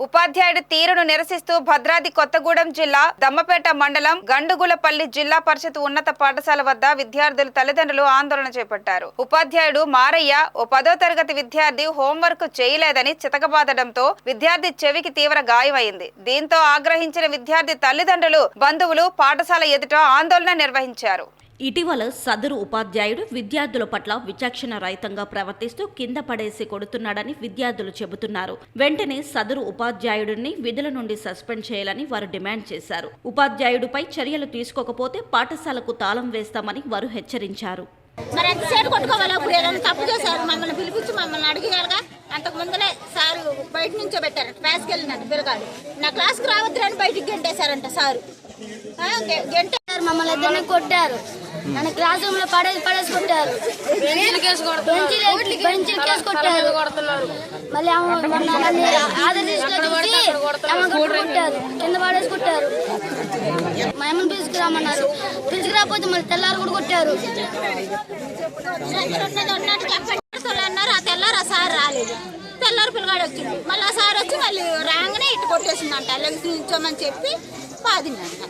ఉపాధ్యాయుడి తీరును నిరసిస్తూ భద్రాద్రి కొత్తగూడెం జిల్లా దమ్మపేట మండలం గండుగులపల్లి జిల్లా పరిషత్ ఉన్నత పాఠశాల వద్ద విద్యార్థుల తల్లిదండ్రులు ఆందోళన చేపట్టారు. ఉపాధ్యాయుడు మారయ్య ఓ 10వ తరగతి విద్యార్థి హోంవర్క్ చేయలేదని చితకబాదడంతో విద్యార్థి చెవికి తీవ్ర గాయమైంది. దీంతో ఆగ్రహించిన విద్యార్థి తల్లిదండ్రులు, బంధువులు పాఠశాల ఎదుట ఆందోళన నిర్వహించారు. ఇటీవల సదరు ఉపాధ్యాయుడు విద్యార్థుల పట్ల విచక్షణ రహితంగా ప్రవర్తిస్తూ కింద పడేసి కొడుతున్నాడని విద్యార్థులు చెబుతున్నారు. వెంటనే సదరు ఉపాధ్యాయుడిని విధుల నుండి సస్పెండ్ చేయాలని వారు డిమాండ్ చేశారు. ఉపాధ్యాయుడిపై చర్యలు తీసుకోకపోతే పాఠశాలకు తాళం వేస్తామని వారు హెచ్చరించారు. మరి ఎంతసేపు కొట్టుకోవాలి? ఇప్పుడు ఏదైనా తప్పు చేశారు, మమ్మల్ని పిలిపించి మమ్మల్ని అడిగేయాలిగా. అంతకు ముందునే సారు బయట నుంచో పెట్టారు, క్లాస్కి వెళ్ళినట్టు పిల్లగాడు నా క్లాస్కి రావద్దని బయటికి గెంటేశారంట సారు. గెంటారు, మమ్మల్ని ఇద్దరిని కొట్టారు. నన్ను క్లాస్ రూమ్ లో పడేసి కొట్టారు. మళ్ళీ ఆధార్ కొట్టారు, కింద పడేసి కొట్టారు. మా అమ్మని పిలుచుకురామన్నారు, పిలుచుకురాకపోతే మళ్ళీ తెల్లారు కూడా కొట్టారు. అన్నారు ఆ తెల్లారు ఆ సార్ రాలేదు. తెల్లారు పిల్లగాడు వచ్చింది, మళ్ళీ ఆ సార్ వచ్చి మళ్ళీ రాగానే ఇటు కొట్టేసిందంట. లెగ్స్ నిల్చోమని చెప్పి పాదిందంట.